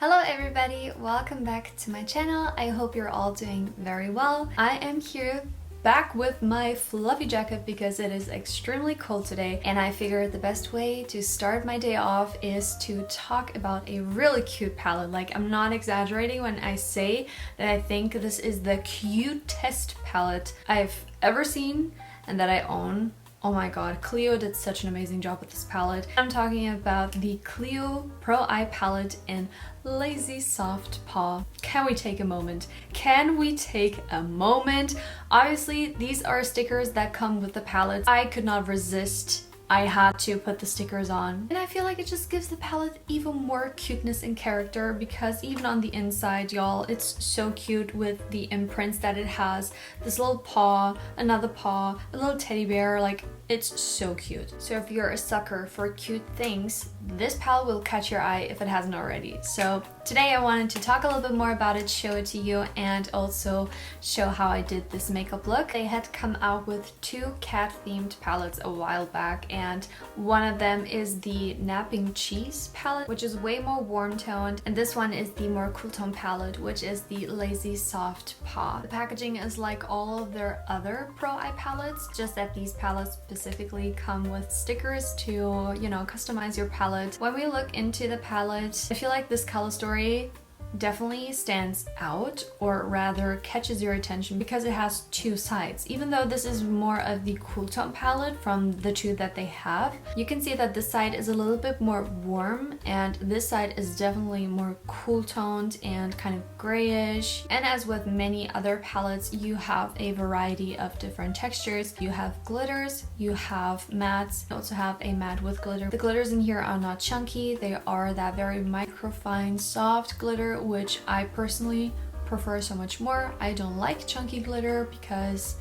Hello everybody, welcome back to my channel. I hope you're all doing very well. I am here back with my fluffy jacket because it is extremely cold today, and I figured the best way to start my day off is to talk about a really cute palette. Like, I'm not exaggerating when I say that I think this is the cutest palette I've ever seen and that I own. Oh my god, CLIO did such an amazing job with this palette. I'm talking about the CLIO Pro Eye palette in Lazy Soft Paw. Can we take a moment? Can we take a moment? Obviously, these are stickers that come with the palette. I could not resist. I had to put the stickers on, and I feel like it just gives the palette even more cuteness and character, because even on the inside, y'all, it's so cute with the imprints that it has. This little paw, another paw, a little teddy bear, like, it's so cute. So if you're a sucker for cute things, this palette will catch your eye if it hasn't already. So today I wanted to talk a little bit more about it, show it to you, and also show how I did this makeup look. They had come out with two cat themed palettes a while back, and one of them is the Napping Cheese palette, which is way more warm toned, and this one is the more cool tone palette, which is the Lazy Soft Paw. The packaging is like all of their other Pro Eye palettes, just that these palettes specifically come with stickers to, you know, customize your palette. When we look into the palette, I feel like this color story definitely stands out, or rather catches your attention, because it has two sides. Even though this is more of the cool tone palette from the two that they have, you can see that this side is a little bit more warm and this side is definitely more cool toned and kind of grayish. And as with many other palettes, you have a variety of different textures. You have glitters, you have mattes, you also have a matte with glitter. The glitters in here are not chunky, they are that very microfine soft glitter, which I personally prefer so much more. I don't like chunky glitter because,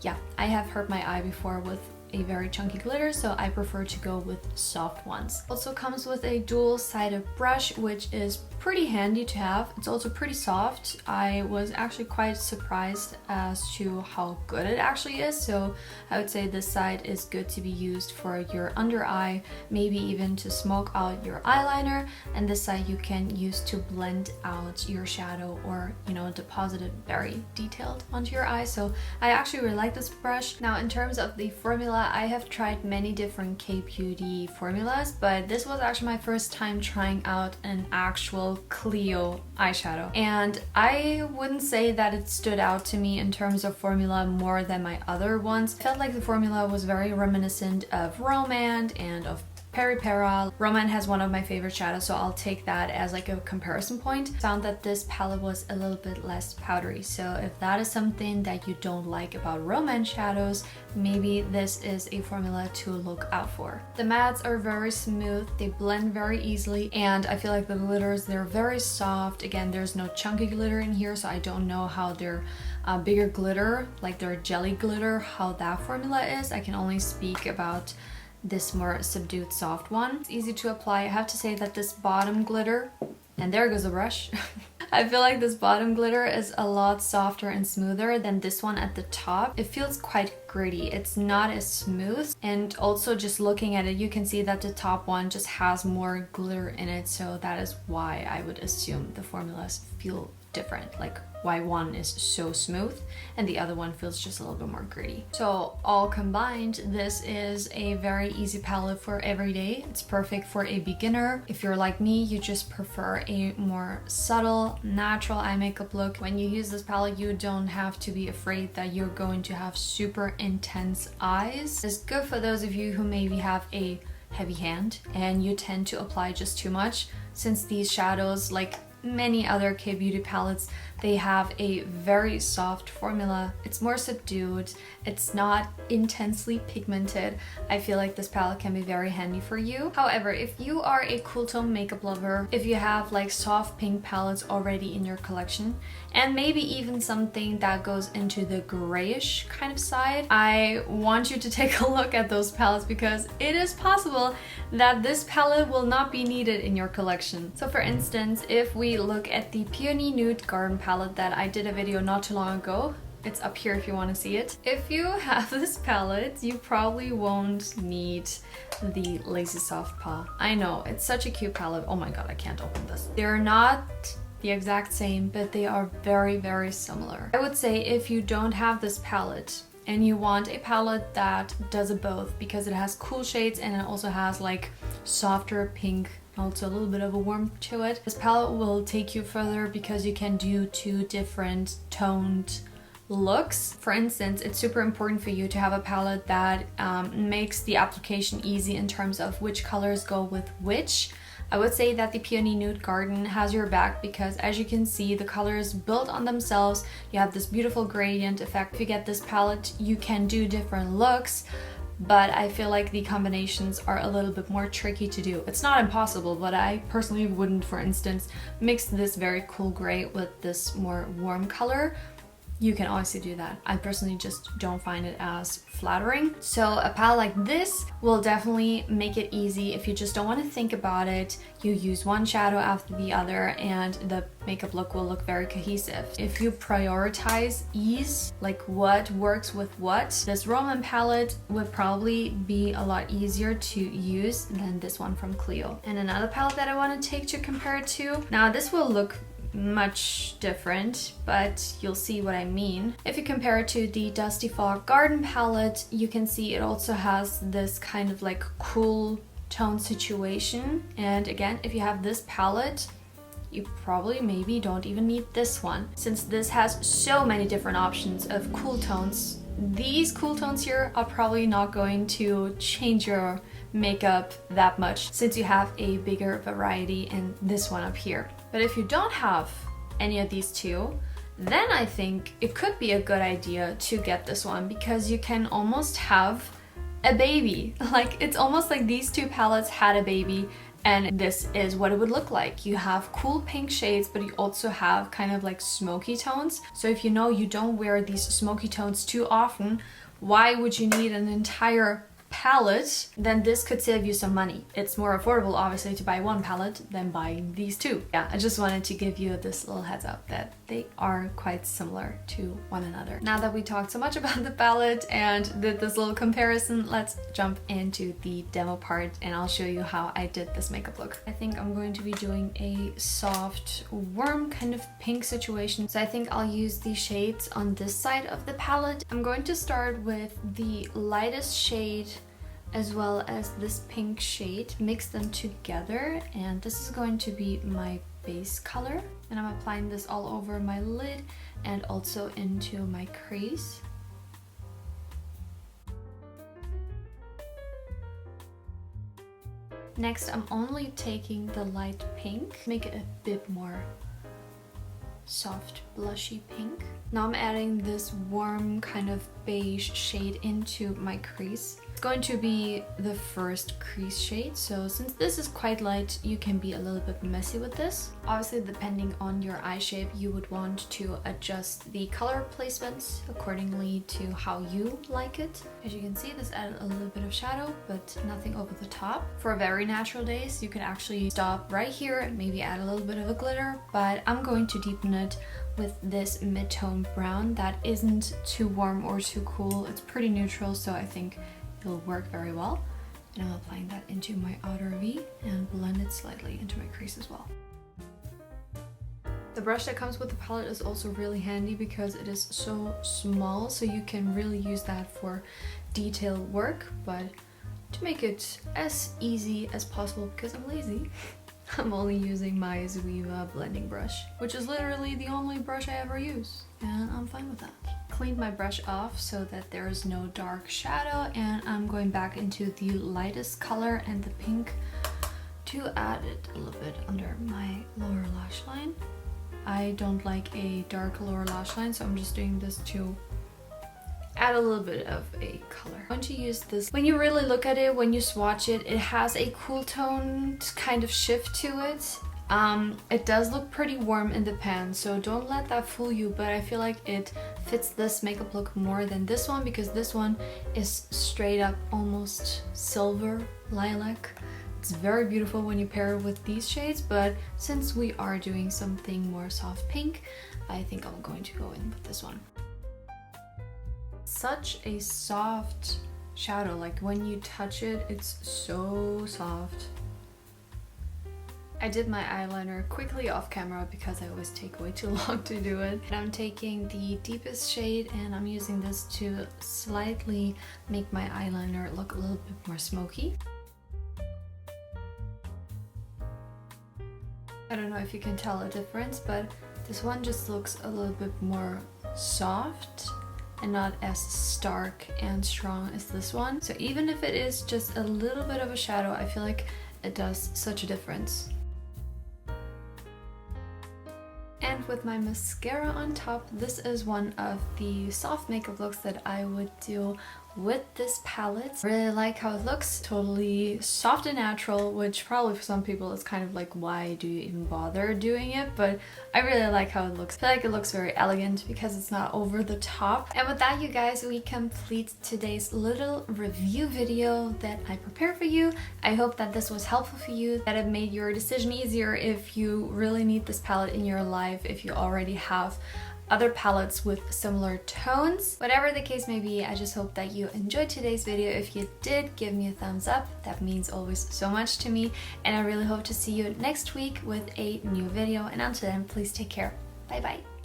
yeah, I have hurt my eye before with a very chunky glitter, so I prefer to go with soft ones. Also comes with a dual-sided brush, which is pretty handy to have. It's also pretty soft. I was actually quite surprised as to how good it actually is, so I would say this side is good to be used for your under eye, maybe even to smoke out your eyeliner, and this side you can use to blend out your shadow or, you know, deposit it very detailed onto your eye. So I actually really like this brush. Now, in terms of the formula, I have tried many different K-beauty formulas, but this was actually my first time trying out an actual CLIO eyeshadow, and I wouldn't say that it stood out to me in terms of formula more than my other ones. I felt like the formula was very reminiscent of Romand and of Peri-Pera. Romand has one of my favorite shadows, so I'll take that as like a comparison point. Found that this palette was a little bit less powdery, so if that is something that you don't like about Romand shadows, maybe this is a formula to look out for. The mattes are very smooth, they blend very easily, and I feel like the glitters, they're very soft. Again, there's no chunky glitter in here, so I don't know how their bigger glitter, like their jelly glitter, how that formula is. I can only speak about this more subdued soft one. It's easy to apply. I have to say that this bottom glitter, and there goes the brush, I feel like this bottom glitter is a lot softer and smoother than this one at the top. It feels quite gritty. It's not as smooth, and also just looking at it, you can see that the top one just has more glitter in it, so that is why I would assume the formulas feel different, like why one is so smooth and the other one feels just a little bit more gritty. So all combined, this is a very easy palette for every day. It's perfect for a beginner. If you're like me, you just prefer a more subtle, natural eye makeup look. When you use this palette, you don't have to be afraid that you're going to have super intense eyes. It's good for those of you who maybe have a heavy hand and you tend to apply just too much, since these shadows, like many other K-beauty palettes, they have a very soft formula. It's more subdued, it's not intensely pigmented. I feel like this palette can be very handy for you. However, if you are a cool tone makeup lover, if you have like soft pink palettes already in your collection, and maybe even something that goes into the grayish kind of side, I want you to take a look at those palettes, because it is possible that this palette will not be needed in your collection. So for instance, if we look at the Peony Nude Garden palette that I did a video not too long ago, It's up here if you want to see it. If you have this palette, you probably won't need the Lazy Soft Paw. I know, it's such a cute palette. Oh my god, I can't open this. They're not the exact same, but they are very, very similar. I would say if you don't have this palette and you want a palette that does it both, because it has cool shades and it also has like softer pink, also a little bit of a warmth to it, this palette will take you further because you can do two different toned looks. For instance, it's super important for you to have a palette that makes the application easy in terms of which colors go with which. I would say that the Peony Nude Garden has your back because, as you can see, the colors build on themselves. You have this beautiful gradient effect. If you get this palette, you can do different looks, but I feel like the combinations are a little bit more tricky to do. It's not impossible, but I personally wouldn't, for instance, mix this very cool gray with this more warm color. You can obviously do that. I personally just don't find it as flattering. So a palette like this will definitely make it easy. If you just don't want to think about it, you use one shadow after the other and the makeup look will look very cohesive. If you prioritize ease, like what works with what, this Roman palette would probably be a lot easier to use than this one from CLIO. And another palette that I want to take to compare it to, now this will look much different, but you'll see what I mean. If you compare it to the Dusty Fog Garden palette, you can see it also has this kind of like cool tone situation. And again, if you have this palette, you probably maybe don't even need this one. Since this has so many different options of cool tones, these cool tones here are probably not going to change your makeup that much since you have a bigger variety in this one up here. But if you don't have any of these two, then I think it could be a good idea to get this one because you can almost have a baby. Like, it's almost like these two palettes had a baby, and this is what it would look like. You have cool pink shades, but you also have kind of like smoky tones. So if you know you don't wear these smoky tones too often, why would you need an entire palette? Then this could save you some money. It's more affordable obviously to buy one palette than buying these two. Yeah, I just wanted to give you this little heads up that they are quite similar to one another. Now that we talked so much about the palette and did this little comparison, let's jump into the demo part and I'll show you how I did this makeup look. I think I'm going to be doing a soft warm kind of pink situation, so I think I'll use the shades on this side of the palette. I'm going to start with the lightest shade as well as this pink shade, mix them together, and this is going to be my base color. And I'm applying this all over my lid and also into my crease. Next, I'm only taking the light pink, make it a bit more soft blushy pink. Now I'm adding this warm kind of beige shade into my crease. It's going to be the first crease shade, so since this is quite light, you can be a little bit messy with this. Obviously, depending on your eye shape, you would want to adjust the color placements accordingly to how you like it. As you can see, this added a little bit of shadow, but nothing over the top. For very natural days, you can actually stop right here and maybe add a little bit of a glitter, but I'm going to deepen it with this mid-tone brown that isn't too warm or too cool. It's pretty neutral, so I think it'll work very well. And I'm applying that into my outer V and blend it slightly into my crease as well. The brush that comes with the palette is also really handy because it is so small, so you can really use that for detailed work, but to make it as easy as possible, because I'm lazy, I'm only using my Zoeva blending brush, which is literally the only brush I ever use, and I'm fine with that. Cleaned my brush off so that there is no dark shadow, and I'm going back into the lightest color and the pink to add it a little bit under my lower lash line. I don't like a dark lower lash line, so I'm just doing this to add a little bit of a color. I'm going to use this. When you really look at it, when you swatch it, it has a cool tone kind of shift to it. It does look pretty warm in the pan, so don't let that fool you, but I feel like it fits this makeup look more than this one because this one is straight up almost silver lilac. It's very beautiful when you pair it with these shades, but since we are doing something more soft pink, I think I'm going to go in with this one. such a soft shadow. Like when you touch it, it's so soft. I did my eyeliner quickly off camera because I always take way too long to do it. And I'm taking the deepest shade and I'm using this to slightly make my eyeliner look a little bit more smoky. I don't know if you can tell a difference, but this one just looks a little bit more soft and not as stark and strong as this one. So even if it is just a little bit of a shadow, I feel like it does such a difference. And with my mascara on top, this is one of the soft makeup looks that I would do with this palette. Really like how it looks, totally soft and natural, which probably for some people is kind of like, why do you even bother doing it? But I really like how it looks. I feel like it looks very elegant because it's not over the top. And with that, you guys, we complete today's little review video that I prepared for you. I hope that this was helpful for you, that it made your decision easier if you really need this palette in your life, if you already have other palettes with similar tones. Whatever the case may be, I just hope that you enjoyed today's video. If you did, give me a thumbs up. That means always so much to me. And I really hope to see you next week with a new video. And until then, please take care. Bye bye.